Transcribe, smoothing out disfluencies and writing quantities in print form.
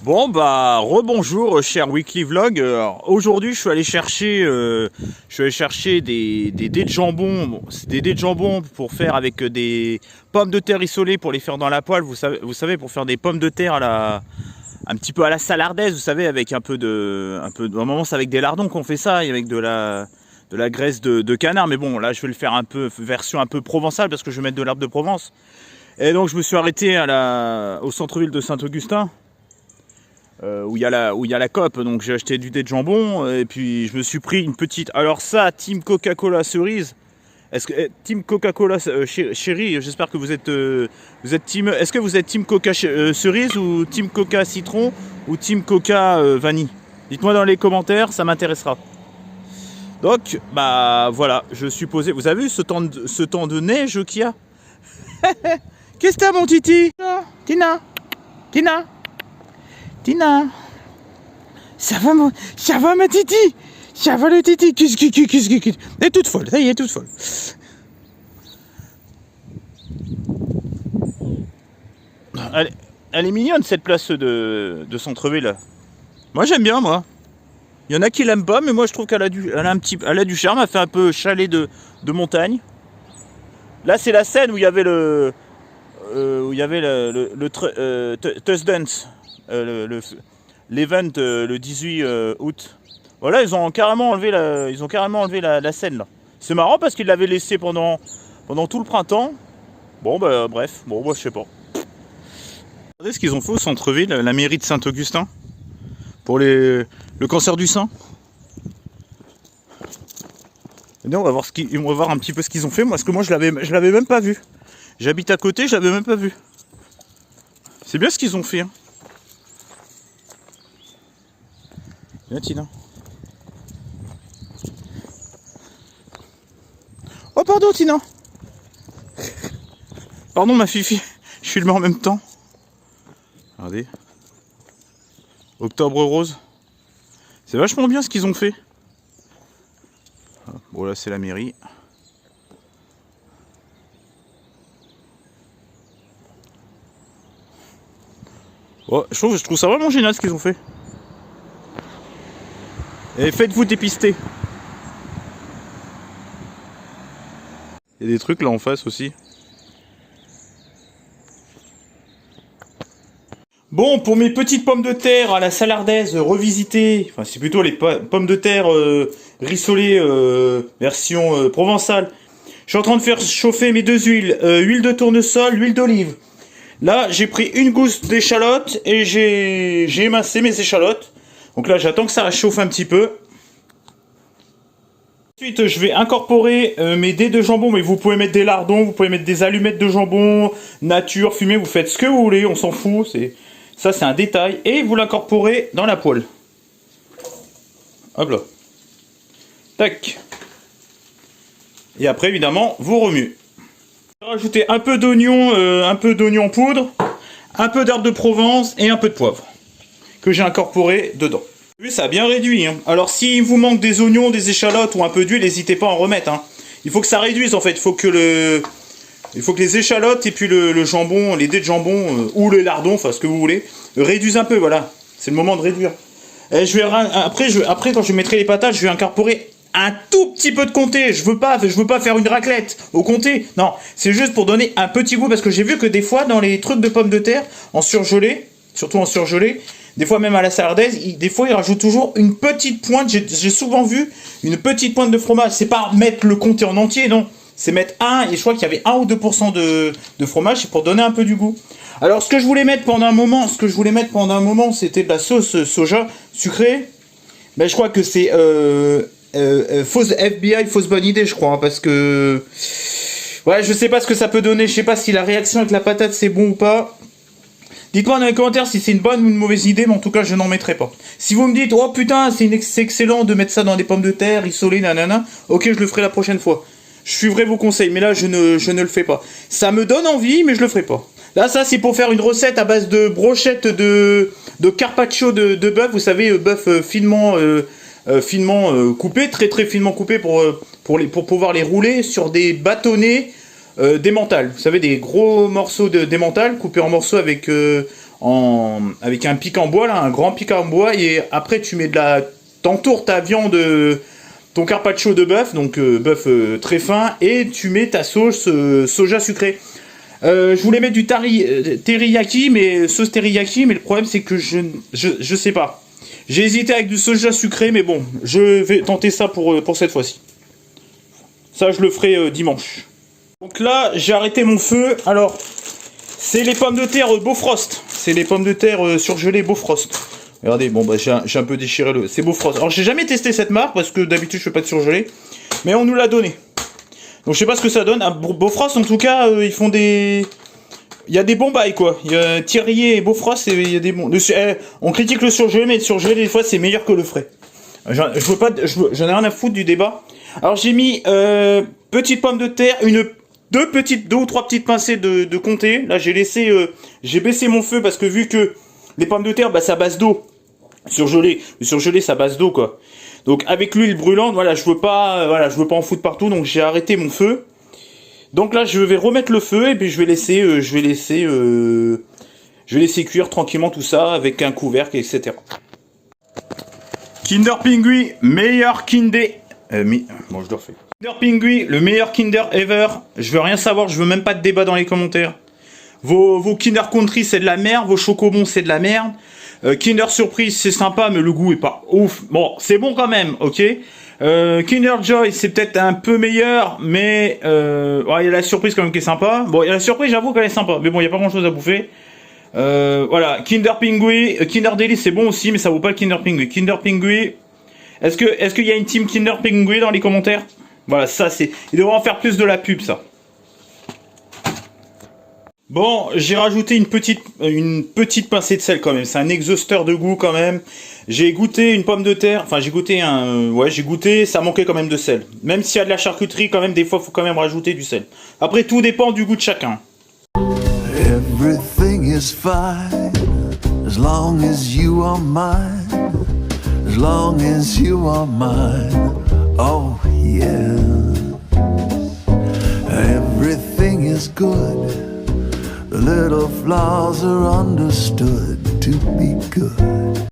Bon bah rebonjour cher Weekly Vlog. Aujourd'hui je suis allé chercher des dés de jambon. Bon, c'est des dés de jambon pour faire avec des pommes de terre isolées pour les faire dans la poêle. Vous savez pour faire des pommes de terre un petit peu à la salardaise, vous savez, avec normalement c'est avec des lardons qu'on fait ça et avec de la graisse de canard. Mais bon là je vais le faire un peu version un peu provençale parce que je vais mettre de l'herbe de Provence. Et donc je me suis arrêté au centre-ville de Saint-Augustin. Où il y a la COP, donc j'ai acheté du dé de jambon et puis je me suis pris une petite. Alors ça, Team Coca-Cola cerise. Est-ce que Team Coca-Cola chérie, j'espère que vous êtes team. Est-ce que vous êtes Team Coca cerise ou Team Coca citron ou Team Coca vanille? Dites-moi dans les commentaires, ça m'intéressera. Donc bah voilà, je suis posé. Vous avez vu ce temps de neige qu'il y a? Qu'est-ce que t'as mon titi? Tina, ça va ma titi, ça va le titi, elle est toute folle, ça y est, toute folle. Elle est mignonne cette place de centre-ville. Moi j'aime bien moi. Il y en a qui l'aiment pas, mais moi je trouve qu'elle a du charme. Elle fait un peu chalet de montagne. Là c'est la scène où il y avait le Tuss Dance. L'event le 18 août. Voilà, ils ont carrément enlevé la scène là. C'est marrant parce qu'ils l'avaient laissé pendant tout le printemps. Bon bah bref, bon moi je sais pas. Regardez ce qu'ils ont fait au centre-ville, la mairie de Saint-Augustin, pour le cancer du sein. Et on va voir un petit peu ce qu'ils ont fait, parce que moi je l'avais même pas vu. J'habite à côté, je l'avais même pas vu. C'est bien ce qu'ils ont fait. Hein. Viens Tina. Oh pardon Tina. Pardon ma fifi, je filme en même temps. Regardez. Octobre rose. C'est vachement bien ce qu'ils ont fait. Bon là c'est la mairie. Oh, je trouve ça vraiment génial ce qu'ils ont fait. Et faites-vous dépister. Il y a des trucs là en face aussi. Bon, pour mes petites pommes de terre à la salardaise revisitées, enfin c'est plutôt les pommes de terre rissolées version provençale. Je suis en train de faire chauffer mes deux huiles, huile de tournesol, huile d'olive. Là, j'ai pris une gousse d'échalote et j'ai émincé mes échalotes. Donc là, j'attends que ça chauffe un petit peu. Ensuite, je vais incorporer mes dés de jambon, mais vous pouvez mettre des lardons, vous pouvez mettre des allumettes de jambon, nature, fumée, vous faites ce que vous voulez, on s'en fout. Ça, c'est un détail. Et vous l'incorporez dans la poêle. Hop là. Tac. Et après, évidemment, vous remuez. Rajouter un peu d'oignon poudre, un peu d'herbe de Provence et un peu de poivre que j'ai incorporé dedans. Vous avez vu, ça a bien réduit. Hein. Alors s'il vous manque des oignons, des échalotes ou un peu d'huile, n'hésitez pas à en remettre. Hein. Il faut que ça réduise en fait. Il faut que les échalotes et puis le jambon, les dés de jambon ou les lardons, enfin ce que vous voulez, réduisent un peu. Voilà, c'est le moment de réduire. Et après quand je mettrai les patates, je vais incorporer un tout petit peu de comté. Je veux pas faire une raclette au comté. Non, c'est juste pour donner un petit goût parce que j'ai vu que des fois dans les trucs de pommes de terre en surgelé, surtout en surgelé, des fois même à la salardaise, des fois ils rajoutent toujours une petite pointe. J'ai souvent vu une petite pointe de fromage. C'est pas mettre le comté en entier, non. C'est mettre et je crois qu'il y avait 1 ou 2% de fromage, c'est pour donner un peu du goût. Alors ce que je voulais mettre pendant un moment, c'était de la sauce soja sucrée. Ben je crois que c'est fausse FBI, fausse bonne idée, je crois, hein, parce que ouais, je sais pas ce que ça peut donner, je sais pas si la réaction avec la patate c'est bon ou pas. Dites-moi dans les commentaires si c'est une bonne ou une mauvaise idée, mais en tout cas je n'en mettrai pas. Si vous me dites oh putain c'est excellent de mettre ça dans des pommes de terre isolées, nanana, ok je le ferai la prochaine fois. Je suivrai vos conseils, mais là je ne le fais pas. Ça me donne envie, mais je le ferai pas. Là ça c'est pour faire une recette à base de brochettes de carpaccio de bœuf, vous savez, bœuf finement coupé, très finement coupé pour pouvoir les rouler sur des bâtonnets d'emmental. Vous savez, des gros morceaux d'emmental coupés en morceaux avec avec un pic en bois là, un grand pic en bois, et après tu mets t'entoures ta viande, ton carpaccio de bœuf, donc bœuf très fin, et tu mets ta sauce soja sucrée. Je voulais mettre du teriyaki, mais sauce teriyaki, mais le problème c'est que je sais pas. J'ai hésité avec du soja sucré, mais bon, je vais tenter ça pour cette fois-ci. Ça, je le ferai dimanche. Donc là, j'ai arrêté mon feu. Alors, c'est les pommes de terre Bofrost. C'est les pommes de terre surgelées Bofrost. Regardez, bon, bah, j'ai un peu déchiré le... C'est Bofrost. Alors, j'ai jamais testé cette marque, parce que d'habitude, je fais pas de surgelé. Mais on nous l'a donné. Donc, je sais pas ce que ça donne. Bofrost, en tout cas, ils font des... Il y a des bons bails, quoi. Il y a Thierry et Bofrost, et il y a des bons... on critique le surgelé, mais le surgelé, des fois, c'est meilleur que le frais. J'en ai rien à foutre du débat. Alors, j'ai mis petite pomme de terre, deux ou trois petites pincées de comté. Là, j'ai baissé mon feu parce que vu que les pommes de terre, bah, ça base d'eau. Le surgelé, ça base d'eau, quoi. Donc, avec l'huile brûlante, voilà, je veux pas en foutre partout, donc j'ai arrêté mon feu. Donc là, je vais remettre le feu et puis je vais laisser cuire tranquillement tout ça avec un couvercle, etc. Kinder Pingui, meilleur Kinder. Bon, je le refais. Kinder Pingui, le meilleur Kinder ever. Je veux rien savoir, je veux même pas de débat dans les commentaires. Vos Kinder Country, c'est de la merde. Vos Chocobons, c'est de la merde. Kinder Surprise, c'est sympa, mais le goût est pas ouf. Bon, c'est bon quand même, ok. Kinder Joy, c'est peut-être un peu meilleur, mais ouais, il y a la surprise quand même qui est sympa. Bon, il y a la surprise, j'avoue qu'elle est sympa, mais bon, il n'y a pas grand chose à bouffer. Voilà, Kinder Pingui, Kinder Deli, c'est bon aussi, mais ça vaut pas le Kinder Pingui. Kinder Pingui, est-ce qu'il y a une team Kinder Pingui dans les commentaires? Voilà, ça c'est... Il devrait en faire plus de la pub, ça. Bon, j'ai rajouté une petite pincée de sel quand même. C'est un exhausteur de goût quand même. J'ai goûté une pomme de terre. Enfin, j'ai goûté. Ça manquait quand même de sel. Même s'il y a de la charcuterie, quand même, des fois, faut quand même rajouter du sel. Après, tout dépend du goût de chacun. Everything is fine as long as you are mine. As long as you are mine. Oh.